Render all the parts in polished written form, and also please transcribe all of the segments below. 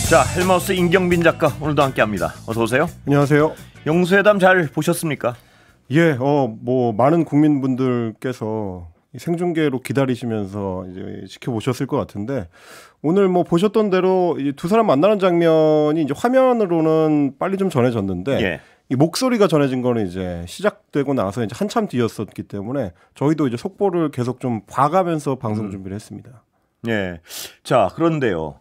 자, 헬마우스 임경빈 작가 오늘도 함께합니다. 어서 오세요. 안녕하세요. 영수회담 잘 보셨습니까? 예, 뭐 많은 국민분들께서 생중계로 기다리시면서 이제 지켜보셨을 것 같은데 오늘 뭐 보셨던 대로 이제 두 사람 만나는 장면이 이제 화면으로는 빨리 좀 전해졌는데 예. 이 목소리가 전해진 거는 이제 시작되고 나서 이제 한참 뒤였었기 때문에 저희도 이제 속보를 계속 좀 봐가면서 방송 준비를 했습니다. 예. 자, 그런데요.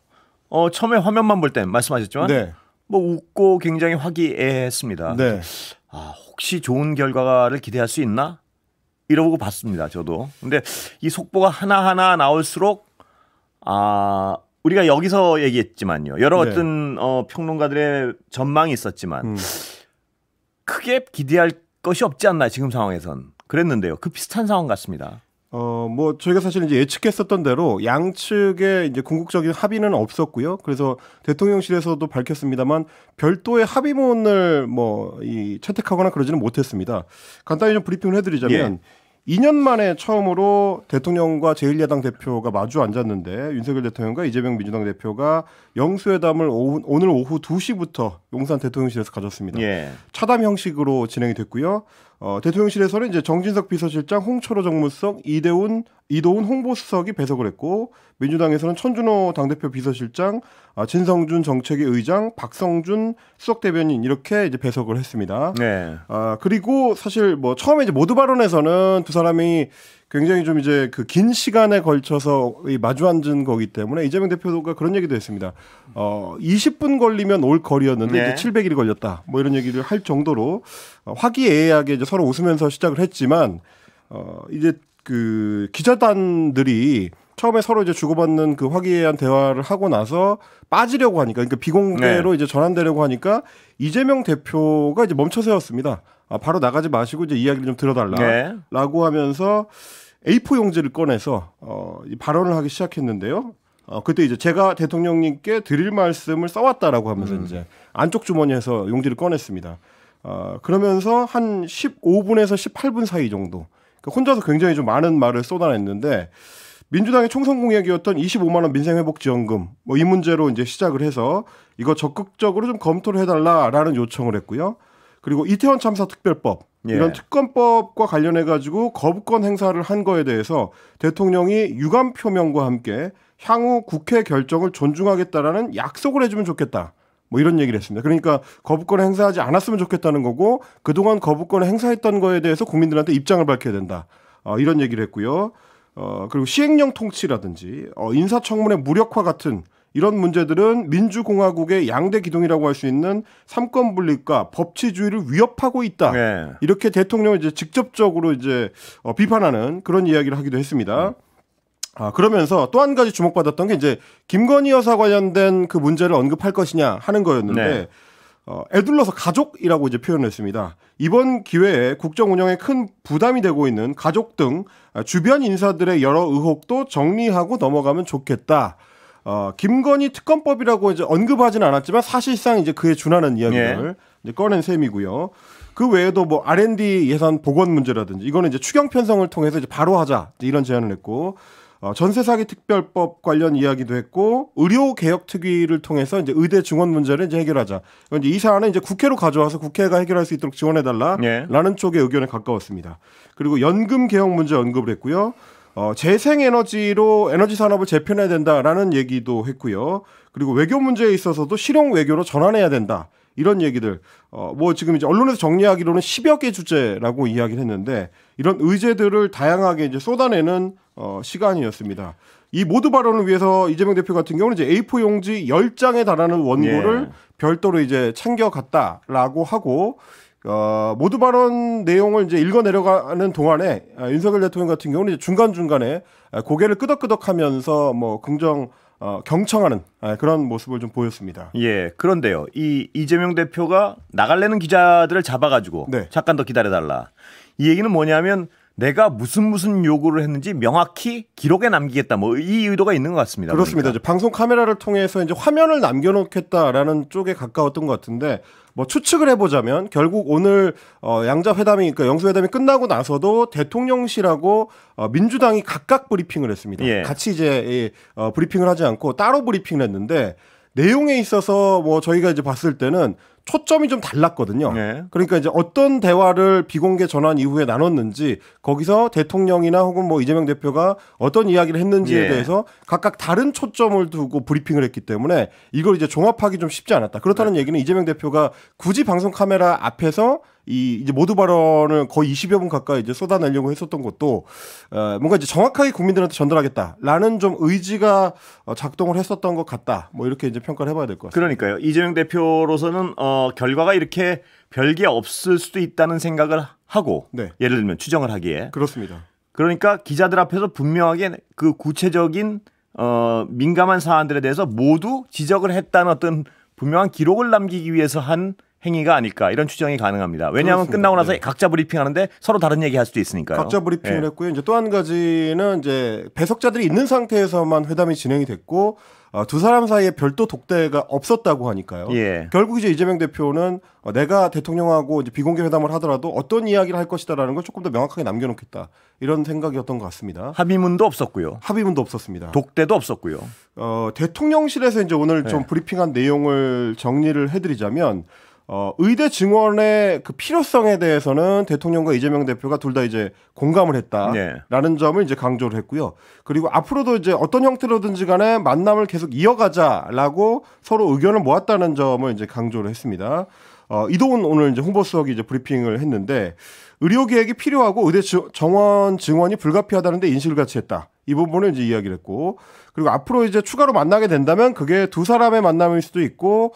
처음에 화면만 볼 땐 말씀하셨지만 네. 뭐 웃고 굉장히 화기애애했습니다. 네. 혹시 좋은 결과를 기대할 수 있나? 이러고 봤습니다. 저도. 근데 이 속보가 하나하나 나올수록 우리가 여기서 얘기했지만요. 여러 네. 어떤 평론가들의 전망이 있었지만 크게 기대할 것이 없지 않나 지금 상황에선. 그랬는데요. 그 비슷한 상황 같습니다. 뭐 저희가 사실 이제 예측했었던 대로 양측의 이제 궁극적인 합의는 없었고요. 그래서 대통령실에서도 밝혔습니다만 별도의 합의문을 채택하거나 그러지는 못했습니다. 간단히 좀 브리핑을 해드리자면 2년 만에 처음으로 대통령과 제1야당 대표가 마주 앉았는데 윤석열 대통령과 이재명 민주당 대표가 영수회담을 오늘 오후 2시부터 용산 대통령실에서 가졌습니다. 예. 차담 형식으로 진행이 됐고요. 대통령실에서는 이제 정진석 비서실장, 홍철호 정무수석, 이도훈 홍보수석이 배석을 했고 민주당에서는 천준호 당대표 비서실장, 진성준 정책위 의장, 박성준 수석대변인 이렇게 이제 배석을 했습니다. 네. 그리고 사실 뭐 처음에 이제 모두 발언에서는 두 사람이 굉장히 좀 이제 그 긴 시간에 걸쳐서 마주 앉은 거기 때문에 이재명 대표가 그런 얘기도 했습니다. 20분 걸리면 올 거리였는데 네. 이제 700일이 걸렸다. 뭐 이런 얘기를 할 정도로 화기애애하게 이제 서로 웃으면서 시작을 했지만 이제 그 기자단들이 처음에 서로 이제 주고받는 그 화기애애한 대화를 하고 나서 빠지려고 하니까 그러니까 비공개로 이제 전환되려고 하니까 이재명 대표가 이제 멈춰 세웠습니다. 바로 나가지 마시고 이제 이야기를 좀 들어달라라고 하면서 A4 용지를 꺼내서 발언을 하기 시작했는데요. 그때 이제 제가 대통령님께 드릴 말씀을 써왔다라고 하면서 이제 안쪽 주머니에서 용지를 꺼냈습니다. 그러면서 한 15분에서 18분 사이 정도 그러니까 혼자서 굉장히 좀 많은 말을 쏟아냈는데 민주당의 총선 공약이었던 25만 원 민생회복지원금 이 문제로 이제 시작을 해서 이거 적극적으로 좀 검토를 해달라라는 요청을 했고요. 그리고 이태원 참사 특별법 이런 특검법과 관련해 가지고 거부권 행사를 한 거에 대해서 대통령이 유감 표명과 함께 향후 국회 결정을 존중하겠다라는 약속을 해주면 좋겠다. 뭐 이런 얘기를 했습니다. 그러니까 거부권을 행사하지 않았으면 좋겠다는 거고 그동안 거부권을 행사했던 거에 대해서 국민들한테 입장을 밝혀야 된다. 이런 얘기를 했고요. 그리고 시행령 통치라든지 인사청문회 무력화 같은 이런 문제들은 민주공화국의 양대 기둥이라고 할 수 있는 삼권 분립과 법치주의를 위협하고 있다. 네. 이렇게 대통령을 이제 직접적으로 이제 비판하는 그런 이야기를 하기도 했습니다. 그러면서 또 한 가지 주목받았던 게 이제 김건희 여사 관련된 그 문제를 언급할 것이냐 하는 거였는데 애둘러서 가족이라고 이제 표현을 했습니다. 이번 기회에 국정 운영에 큰 부담이 되고 있는 가족 등 주변 인사들의 여러 의혹도 정리하고 넘어가면 좋겠다. 김건희 특검법이라고 이제 언급하지는 않았지만 사실상 이제 그에 준하는 이야기를 이제 꺼낸 셈이고요. 그 외에도 뭐 R&D 예산 복원 문제라든지 이거는 이제 추경 편성을 통해서 이제 바로 하자 이런 제안을 했고 전세 사기 특별법 관련 이야기도 했고 의료 개혁 특위를 통해서 이제 의대 증원 문제를 이제 해결하자. 이제 이 사안은 이제 국회로 가져와서 국회가 해결할 수 있도록 지원해달라라는 쪽의 의견에 가까웠습니다. 그리고 연금 개혁 문제 언급을 했고요. 재생에너지로 에너지 산업을 재편해야 된다라는 얘기도 했고요. 그리고 외교 문제에 있어서도 실용 외교로 전환해야 된다. 이런 얘기들. 뭐 지금 이제 언론에서 정리하기로는 10여 개 주제라고 이야기를 했는데 이런 의제들을 다양하게 이제 쏟아내는 시간이었습니다. 이 모두 발언을 위해서 이재명 대표 같은 경우는 이제 A4 용지 10장에 달하는 원고를 별도로 이제 챙겨갔다라고 하고 모두 발언 내용을 이제 읽어 내려가는 동안에 윤석열 대통령 같은 경우는 이제 중간중간에 고개를 끄덕끄덕하면서 뭐 경청하는 그런 모습을 좀 보였습니다. 예. 그런데요. 이재명 대표가 나갈래는 기자들을 잡아가지고 잠깐 더 기다려달라. 이 얘기는 뭐냐면 내가 무슨 요구를 했는지 명확히 기록에 남기겠다. 뭐 이 의도가 있는 것 같습니다. 그렇습니다. 이제 방송 카메라를 통해서 이제 화면을 남겨놓겠다라는 쪽에 가까웠던 것 같은데 뭐 추측을 해보자면 결국 오늘 양자 회담이 그러니까 영수회담이 끝나고 나서도 대통령실하고 민주당이 각각 브리핑을 했습니다. 같이 이제 브리핑을 하지 않고 따로 브리핑을 했는데 내용에 있어서 뭐 저희가 이제 봤을 때는 초점이 좀 달랐거든요. 네. 그러니까 이제 어떤 대화를 비공개 전환 이후에 나눴는지 거기서 대통령이나 혹은 뭐 이재명 대표가 어떤 이야기를 했는지에 예. 대해서 각각 다른 초점을 두고 브리핑을 했기 때문에 이걸 이제 종합하기 좀 쉽지 않았다. 그렇다는 네. 얘기는 이재명 대표가 굳이 방송 카메라 앞에서 이제 모두 발언을 거의 20여 분 가까이 이제 쏟아내려고 했었던 것도 뭔가 이제 정확하게 국민들한테 전달하겠다라는 좀 의지가 작동을 했었던 것 같다. 뭐 이렇게 이제 평가를 해봐야 될 것 같습니다. 그러니까요. 이재명 대표로서는 결과가 이렇게 별게 없을 수도 있다는 생각을 하고 네. 예를 들면 추정을 하기에 그렇습니다. 그러니까 기자들 앞에서 분명하게 그 구체적인 민감한 사안들에 대해서 모두 지적을 했다는 어떤 분명한 기록을 남기기 위해서 한 행위가 아닐까 이런 추정이 가능합니다. 왜냐하면 그렇습니다. 끝나고 나서 네. 각자 브리핑하는데 서로 다른 얘기 할 수도 있으니까요. 각자 브리핑을 네. 했고요. 이제 또 한 가지는 이제 배석자들이 있는 상태에서만 회담이 진행이 됐고 두 사람 사이에 별도 독대가 없었다고 하니까요. 예. 결국 이제 이재명 대표는 내가 대통령하고 이제 비공개 회담을 하더라도 어떤 이야기를 할 것이다라는 걸 조금 더 명확하게 남겨놓겠다 이런 생각이었던 것 같습니다. 합의문도 없었고요. 합의문도 없었습니다. 독대도 없었고요. 대통령실에서 이제 오늘 좀 브리핑한 내용을 정리를 해드리자면. 의대 증원의 그 필요성에 대해서는 대통령과 이재명 대표가 둘 다 이제 공감을 했다라는 점을 이제 강조를 했고요. 그리고 앞으로도 이제 어떤 형태로든지 간에 만남을 계속 이어가자라고 서로 의견을 모았다는 점을 이제 강조를 했습니다. 이동훈 오늘 이제 홍보수석이 이제 브리핑을 했는데 의료 계획이 필요하고 의대 정원 증원이 불가피하다는데 인식을 같이 했다. 이 부분을 이제 이야기를 했고 그리고 앞으로 이제 추가로 만나게 된다면 그게 두 사람의 만남일 수도 있고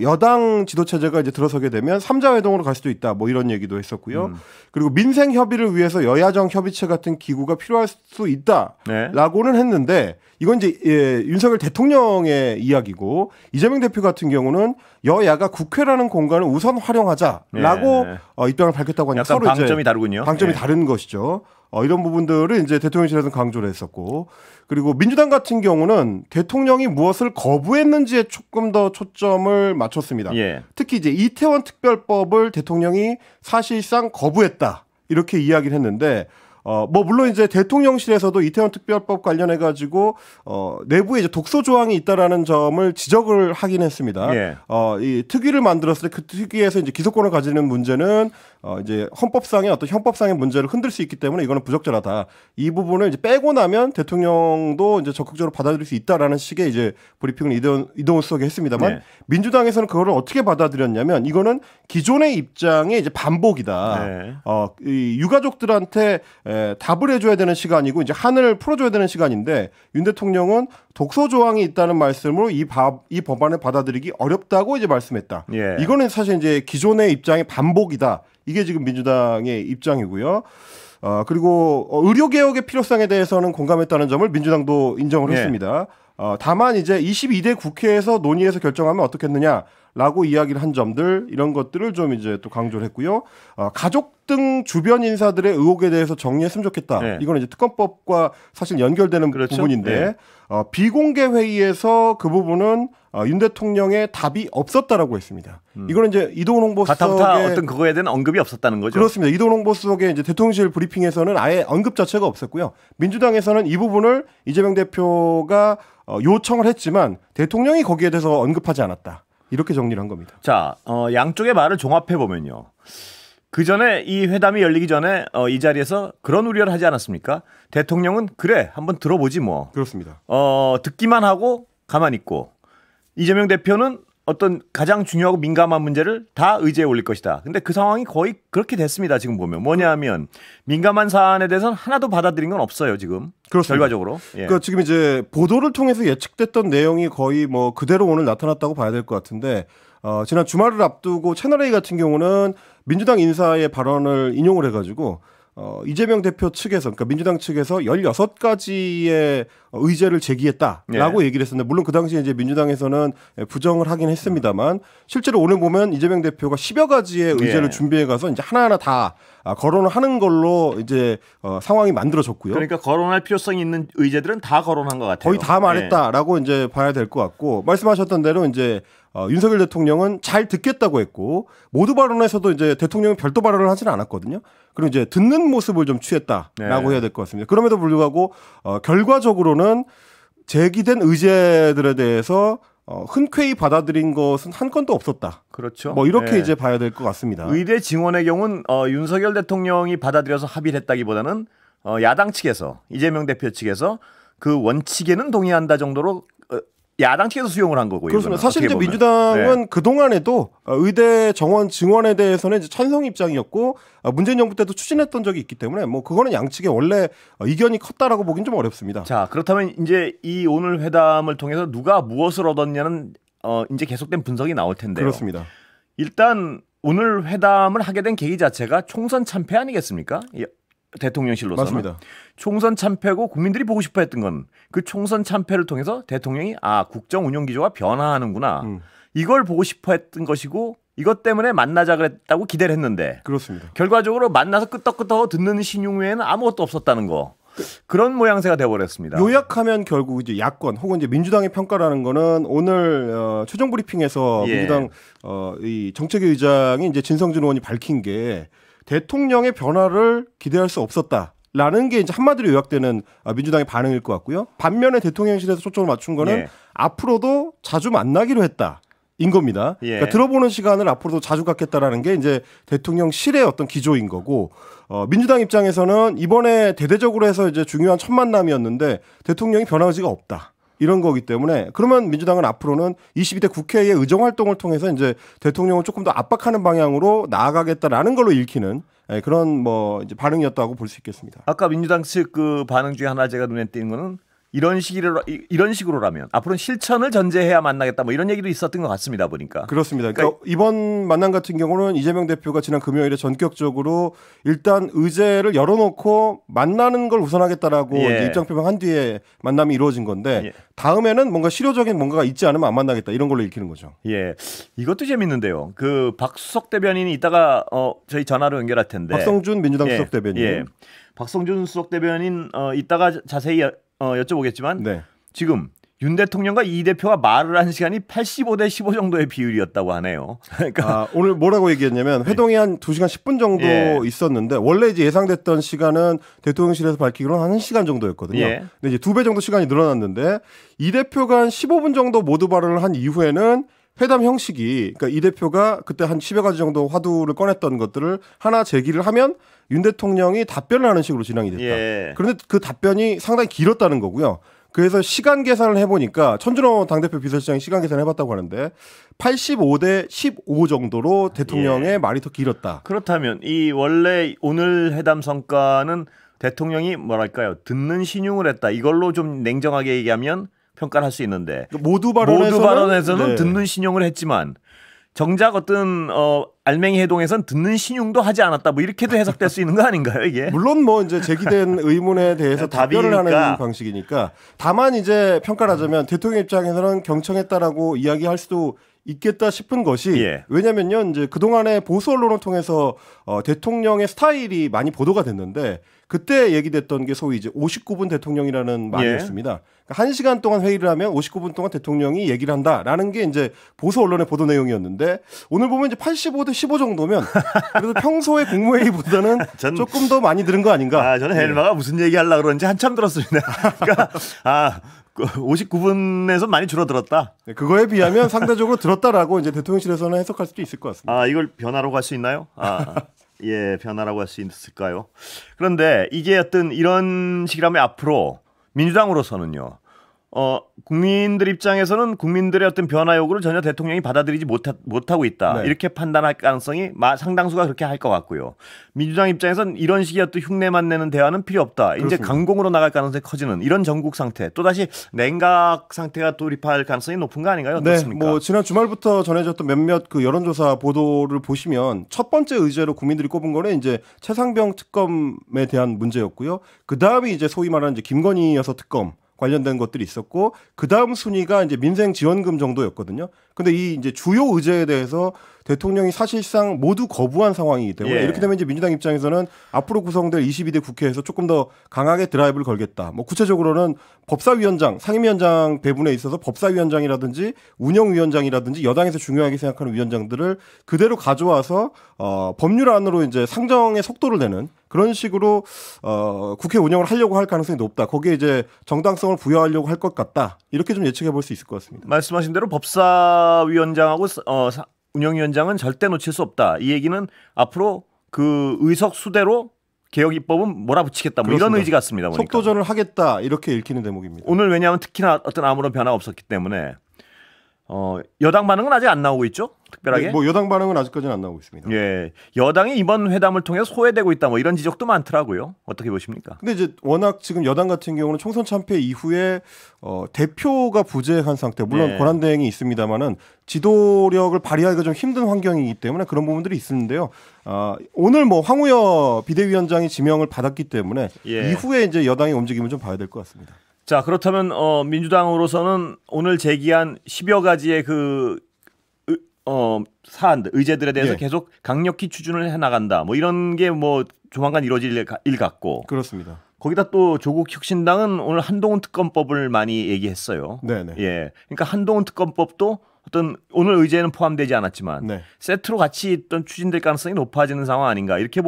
여당 지도체제가 이제 들어서게 되면 3자 회동으로 갈 수도 있다. 뭐 이런 얘기도 했었고요. 그리고 민생 협의를 위해서 여야정 협의체 같은 기구가 필요할 수 있다라고는 했는데 이건 이제 윤석열 대통령의 이야기고 이재명 대표 같은 경우는 여야가 국회라는 공간을 우선 활용하자라고 입장을 밝혔다고 하니까 약간 서로 방점이 이제 다르군요. 방점이 다른 것이죠. 이런 부분들을 이제 대통령실에서 강조를 했었고 그리고 민주당 같은 경우는 대통령이 무엇을 거부했는지에 조금 더 초점을 맞췄습니다. 예. 특히 이제 이태원 특별법을 대통령이 사실상 거부했다 이렇게 이야기를 했는데 뭐 물론 이제 대통령실에서도 이태원 특별법 관련해 가지고 내부에 이제 독소 조항이 있다라는 점을 지적을 하긴 했습니다. 예. 이 특위를 만들었을 때 그 특위에서 이제 기소권을 가지는 문제는 이제 헌법상의 어떤 형법상의 문제를 흔들 수 있기 때문에 이거는 부적절하다. 이 부분을 이제 빼고 나면 대통령도 이제 적극적으로 받아들일 수 있다라는 식의 이제 브리핑을 이동훈 수석이 했습니다만 네. 민주당에서는 그거를 어떻게 받아들였냐면 이거는 기존의 입장의 이제 반복이다. 네. 이 유가족들한테 답을 해줘야 되는 시간이고 이제 한을 풀어줘야 되는 시간인데 윤 대통령은 독소 조항이 있다는 말씀으로 이 법안을 받아들이기 어렵다고 이제 말씀했다. 예. 이거는 사실 이제 기존의 입장의 반복이다. 이게 지금 민주당의 입장이고요. 그리고 의료개혁의 필요성에 대해서는 공감했다는 점을 민주당도 인정을 했습니다. 다만 이제 22대 국회에서 논의해서 결정하면 어떻겠느냐라고 이야기를 한 점들 이런 것들을 좀 이제 또 강조를 했고요. 가족 등 주변 인사들의 의혹에 대해서 정리했으면 좋겠다. 네. 이거는 이제 특검법과 사실 연결되는 그렇죠? 부분인데 네. 비공개 회의에서 그 부분은 윤 대통령의 답이 없었다라고 했습니다. 이거는 이제 이동훈 홍보수석의 가타부타 어떤 그거에 대한 언급이 없었다는 거죠. 그렇습니다. 이동훈 홍보수석의 이제 대통령실 브리핑에서는 아예 언급 자체가 없었고요. 민주당에서는 이 부분을 이재명 대표가 요청을 했지만 대통령이 거기에 대해서 언급하지 않았다. 이렇게 정리를 한 겁니다. 자, 양쪽의 말을 종합해 보면요. 그 전에 이 회담이 열리기 전에 이 자리에서 그런 우려를 하지 않았습니까? 대통령은 그래 한번 들어보지 뭐. 그렇습니다. 듣기만 하고 가만히 있고 이재명 대표는 어떤 가장 중요하고 민감한 문제를 다 의제에 올릴 것이다. 근데 그 상황이 거의 그렇게 됐습니다. 지금 보면 뭐냐면 민감한 사안에 대해서는 하나도 받아들인 건 없어요. 지금 그렇습니다. 결과적으로. 예. 그러니까 지금 이제 보도를 통해서 예측됐던 내용이 거의 뭐 그대로 오늘 나타났다고 봐야 될 것 같은데 지난 주말을 앞두고 채널A 같은 경우는 민주당 인사의 발언을 인용을 해가지고 이재명 대표 측에서 그러니까 민주당 측에서 16가지의 의제를 제기했다라고 얘기를 했었는데 물론 그 당시에 이제 민주당에서는 부정을 하긴 했습니다만 실제로 오늘 보면 이재명 대표가 10여 가지의 의제를 준비해 가서 이제 하나하나 다 거론을 하는 걸로 이제 상황이 만들어졌고요. 그러니까 거론할 필요성이 있는 의제들은 다 거론한 것 같아요. 거의 다 말했다라고 이제 봐야 될 것 같고 말씀하셨던 대로 이제 윤석열 대통령은 잘 듣겠다고 했고 모두 발언에서도 이제 대통령은 별도 발언을 하지는 않았거든요. 그리고 이제 듣는 모습을 좀 취했다라고 해야 될 것 같습니다. 그럼에도 불구하고 결과적으로는 제기된 의제들에 대해서 흔쾌히 받아들인 것은 한 건도 없었다. 그렇죠. 뭐 이렇게 이제 봐야 될 것 같습니다. 의대 증원의 경우는 윤석열 대통령이 받아들여서 합의를 했다기보다는 야당 측에서 이재명 대표 측에서 그 원칙에는 동의한다 정도로 야당 측에서 수용을 한 거고요. 그렇습니다. 사실 이제 민주당은 그 동안에도 의대 정원 증원에 대해서는 이제 찬성 입장이었고 문재인 정부 때도 추진했던 적이 있기 때문에 뭐 그거는 양측의 원래 이견이 컸다라고 보긴 좀 어렵습니다. 자, 그렇다면 이제 이 오늘 회담을 통해서 누가 무엇을 얻었냐는 이제 계속된 분석이 나올 텐데요. 그렇습니다. 일단 오늘 회담을 하게 된 계기 자체가 총선 참패 아니겠습니까? 대통령실로서는. 맞습니다. 총선 참패고 국민들이 보고 싶어 했던 건 그 총선 참패를 통해서 대통령이 국정 운영 기조가 변화하는구나. 이걸 보고 싶어 했던 것이고 이것 때문에 만나자 그랬다고 기대를 했는데 그렇습니다. 결과적으로 만나서 끄떡끄떡 듣는 신용 외에는 아무것도 없었다는 거. 그런 모양새가 돼버렸습니다. 요약하면 결국 이제 야권 혹은 이제 민주당의 평가라는 거는 오늘 최종 브리핑에서 민주당 이 정책위 의장이 이제 진성준 의원이 밝힌 게 대통령의 변화를 기대할 수 없었다라는 게 이제 한마디로 요약되는 민주당의 반응일 것 같고요. 반면에 대통령실에서 초점을 맞춘 거는 앞으로도 자주 만나기로 했다. 인 겁니다. 그러니까 들어보는 시간을 앞으로도 자주 갖겠다라는 게 이제 대통령실의 어떤 기조인 거고, 민주당 입장에서는 이번에 대대적으로 해서 이제 중요한 첫 만남이었는데 대통령이 변한 의지가 없다. 이런 거기 때문에 그러면 민주당은 앞으로는 22대 국회의 의정 활동을 통해서 이제 대통령을 조금 더 압박하는 방향으로 나아가겠다라는 걸로 읽히는 그런 뭐 이제 반응이었다고 볼 수 있겠습니다. 아까 민주당 측 그 반응 중에 하나 제가 눈에 띄는 거는 이런 식으로라면 앞으로는 실천을 전제해야 만나겠다 뭐 이런 얘기도 있었던 것 같습니다 보니까. 그렇습니다. 그러니까 이번 만남 같은 경우는 이재명 대표가 지난 금요일에 전격적으로 일단 의제를 열어놓고 만나는 걸 우선하겠다라고 이제 입장 표명한 뒤에 만남이 이루어진 건데 다음에는 뭔가 실효적인 뭔가가 있지 않으면 안 만나겠다 이런 걸로 읽히는 거죠. 예, 이것도 재밌는데요. 그 박수석 대변인이 이따가 저희 전화로 연결할 텐데. 박성준 민주당 수석 대변인. 박성준 수석 대변인 이따가 자세히 여쭤보겠지만 지금 윤 대통령과 이 대표가 말을 한 시간이 85대 15 정도의 비율이었다고 하네요. 그러니까 오늘 뭐라고 얘기했냐면 회동이 한 2시간 10분 정도 있었는데 원래 이제 예상됐던 시간은 대통령실에서 밝히기로는 한 1시간 정도였거든요. 근데 이제 2배 정도 시간이 늘어났는데 이 대표가 한 15분 정도 모두 발언을 한 이후에는 회담 형식이 그러니까 이 대표가 그때 한 10여 가지 정도 화두를 꺼냈던 것들을 하나 제기를 하면 윤 대통령이 답변을 하는 식으로 진행이 됐다. 그런데 그 답변이 상당히 길었다는 거고요. 그래서 시간 계산을 해보니까 천준호 당대표 비서실장이 시간 계산을 해봤다고 하는데 85대 15 정도로 대통령의 말이 더 길었다. 그렇다면 이 원래 오늘 회담 성과는 대통령이 뭐랄까요 듣는 신용을 했다. 이걸로 좀 냉정하게 얘기하면 평가를 할 수 있는데 모두 발언에서는 듣는 신용을 했지만 정작 어떤 알맹이 해동에선 듣는 신용도 하지 않았다. 뭐 이렇게도 해석될 수 있는 거 아닌가요, 이게? 물론 뭐 이제 제기된 의문에 대해서 답변을 하는 방식이니까. 다만 이제 평가를 하자면 대통령 입장에서는 경청했다라고 이야기할 수도 있겠다 싶은 것이 왜냐면요, 이제 그동안에 보수 언론을 통해서 대통령의 스타일이 많이 보도가 됐는데 그때 얘기됐던 게 소위 이제 59분 대통령이라는 말이었습니다. 그러니까 1시간 동안 회의를 하면 59분 동안 대통령이 얘기를 한다라는 게 이제 보수 언론의 보도 내용이었는데 오늘 보면 이제 85대 15 정도면 그래도 평소의 국무회의보다는 조금 더 많이 들은 거 아닌가? 저는 헬마가 무슨 얘기 하려고 그러는지 한참 들었습니다. 그러니까 59분에서 많이 줄어들었다. 그거에 비하면 상대적으로 들었다라고 이제 대통령실에서는 해석할 수도 있을 것 같습니다. 이걸 변화로 갈 수 있나요? 변화라고 할 수 있을까요? 그런데 이게 어떤 이런 식이라면 앞으로 민주당으로서는요. 국민들 입장에서는 국민들의 어떤 변화 요구를 전혀 대통령이 받아들이지 못하고 있다. 이렇게 판단할 가능성이 상당수가 그렇게 할 것 같고요. 민주당 입장에서는 이런 식의 어떤 흉내만 내는 대화는 필요 없다. 그렇습니다. 이제 강공으로 나갈 가능성이 커지는 이런 전국 상태. 또다시 냉각 상태가 돌입할 가능성이 높은 거 아닌가요? 어떻습니까? 뭐 지난 주말부터 전해졌던 몇몇 그 여론조사 보도를 보시면 첫 번째 의제로 국민들이 꼽은 거는 이제 최상병 특검에 대한 문제였고요. 그 다음이 이제 소위 말하는 이제 김건희 여사 특검 관련된 것들이 있었고 그 다음 순위가 이제 민생 지원금 정도였거든요. 근데 이 이제 주요 의제에 대해서 대통령이 사실상 모두 거부한 상황이기 때문에 이렇게 되면 이제 민주당 입장에서는 앞으로 구성될 22대 국회에서 조금 더 강하게 드라이브를 걸겠다. 뭐 구체적으로는 법사위원장, 상임위원장 배분에 있어서 법사위원장이라든지 운영위원장이라든지 여당에서 중요하게 생각하는 위원장들을 그대로 가져와서 법률안으로 이제 상정의 속도를 내는 그런 식으로 국회 운영을 하려고 할 가능성이 높다. 거기에 이제 정당성을 정당성을 부여하려고 할 것 같다. 이렇게 좀 예측해 볼 수 있을 것 같습니다. 말씀하신 대로 법사위원장하고 운영위원장은 절대 놓칠 수 없다. 이 얘기는 앞으로 그 의석 수대로 개혁 입법은 몰아붙이겠다. 뭐 이런 의지 같습니다. 보니까. 속도전을 하겠다. 이렇게 읽히는 대목입니다. 오늘 왜냐하면 특히나 어떤 아무런 변화가 없었기 때문에 여당 반응은 아직 안 나오고 있죠? 특별하게? 네, 뭐 여당 반응은 아직까지는 안 나오고 있습니다. 예, 여당이 이번 회담을 통해 소외되고 있다. 뭐 이런 지적도 많더라고요. 어떻게 보십니까? 근데 이제 워낙 지금 여당 같은 경우는 총선 참패 이후에 대표가 부재한 상태. 물론 권한 대행이 있습니다만은 지도력을 발휘하기가 좀 힘든 환경이기 때문에 그런 부분들이 있었는데요. 오늘 뭐 황우여 비대위원장이 지명을 받았기 때문에 이후에 이제 여당의 움직임을 좀 봐야 될 것 같습니다. 자, 그렇다면 민주당으로서는 오늘 제기한 10여 가지의 사안들, 의제들에 대해서 계속 강력히 추진을 해나간다. 뭐 이런 게 뭐 조만간 이루어질 일 같고. 그렇습니다. 거기다 또 조국 혁신당은 오늘 한동훈 특검법을 많이 얘기했어요. 네네. 예, 그러니까 한동훈 특검법도 어떤 오늘 의제는 포함되지 않았지만 세트로 같이 추진될 가능성이 높아지는 상황 아닌가 이렇게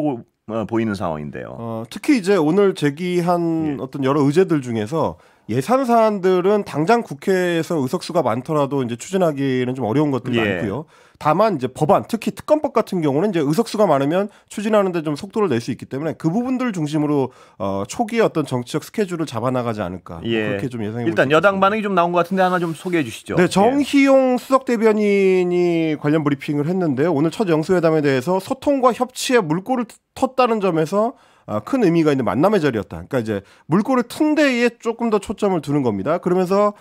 보이는 상황인데요. 특히 이제 오늘 제기한 어떤 여러 의제들 중에서 예산 사안들은 당장 국회에서 의석수가 많더라도 이제 추진하기는 좀 어려운 것들이 많고요. 다만 이제 법안, 특히 특검법 같은 경우는 이제 의석수가 많으면 추진하는데 좀 속도를 낼 수 있기 때문에 그 부분들을 중심으로 초기에 어떤 정치적 스케줄을 잡아나가지 않을까 그렇게 좀 예상해 봅니다. 일단 여당 반응이 좀 나온 것 같은데 하나 좀 소개해 주시죠. 네, 정희용 수석 대변인이 관련 브리핑을 했는데요. 오늘 첫 영수회담에 대해서 소통과 협치에 물꼬를 텄다는 점에서 큰 의미가 있는 만남의 자리였다. 그러니까 이제 물꼬를 튼 데에 조금 더 초점을 두는 겁니다. 그러면서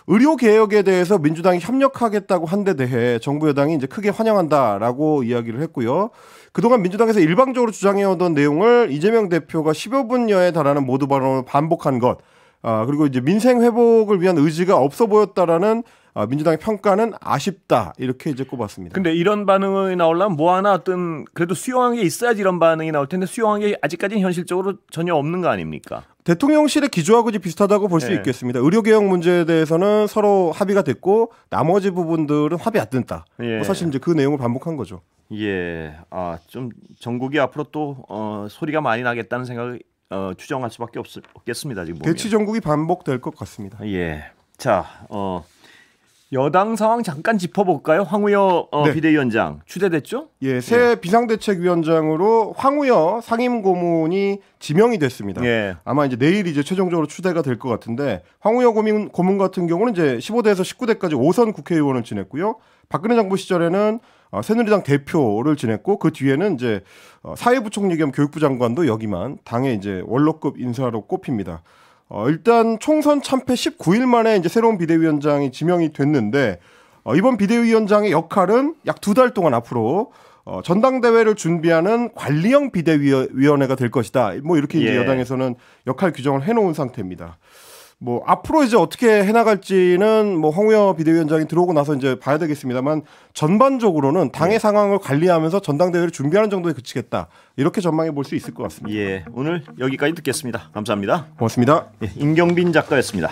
의료 개혁에 대해서 민주당이 협력하겠다고 한 데 대해 정부 여당이 이제 크게 환영한다라고 이야기를 했고요. 그동안 민주당에서 일방적으로 주장해오던 내용을 이재명 대표가 10여 분여에 달하는 모두 발언을 반복한 것, 그리고 이제 민생 회복을 위한 의지가 없어 보였다라는 민주당의 평가는 아쉽다 이렇게 이제 꼽았습니다. 근데 이런 반응이 나오려면 뭐 하나 어떤 그래도 수용한 게 있어야지 이런 반응이 나올 텐데 수용한 게 아직까지는 현실적으로 전혀 없는 거 아닙니까? 대통령실의 기조하고 비슷하다고 볼 수 있겠습니다. 의료개혁 문제에 대해서는 서로 합의가 됐고 나머지 부분들은 합의 안 됐다. 사실 이제 그 내용을 반복한 거죠. 예, 좀 전국이 앞으로 또 소리가 많이 나겠다는 생각을 추정할 수밖에 없겠습니다. 지금 보면. 대치 전국이 반복될 것 같습니다. 예, 자, 여당 상황 잠깐 짚어볼까요? 황우여 비대위원장 추대됐죠? 예, 새 비상대책위원장으로 황우여 상임고문이 지명이 됐습니다. 아마 이제 내일 이제 최종적으로 추대가 될 것 같은데 황우여 고문 같은 경우는 이제 15대에서 19대까지 5선 국회의원을 지냈고요. 박근혜 정부 시절에는 새누리당 대표를 지냈고 그 뒤에는 이제 사회부총리 겸 교육부 장관도 여기만 당의 이제 원로급 인사로 꼽힙니다. 일단 총선 참패 19일 만에 이제 새로운 비대위원장이 지명이 됐는데 이번 비대위원장의 역할은 약 2달 동안 앞으로 전당대회를 준비하는 관리형 비대위원회가 될 것이다. 뭐 이렇게 이제 여당에서는 역할 규정을 해놓은 상태입니다. 뭐 앞으로 이제 어떻게 해나갈지는 뭐 황우여 비대위원장이 들어오고 나서 이제 봐야 되겠습니다만 전반적으로는 당의 상황을 관리하면서 전당대회를 준비하는 정도에 그치겠다 이렇게 전망해 볼 수 있을 것 같습니다. 예, 오늘 여기까지 듣겠습니다. 감사합니다. 고맙습니다. 임경빈 작가였습니다.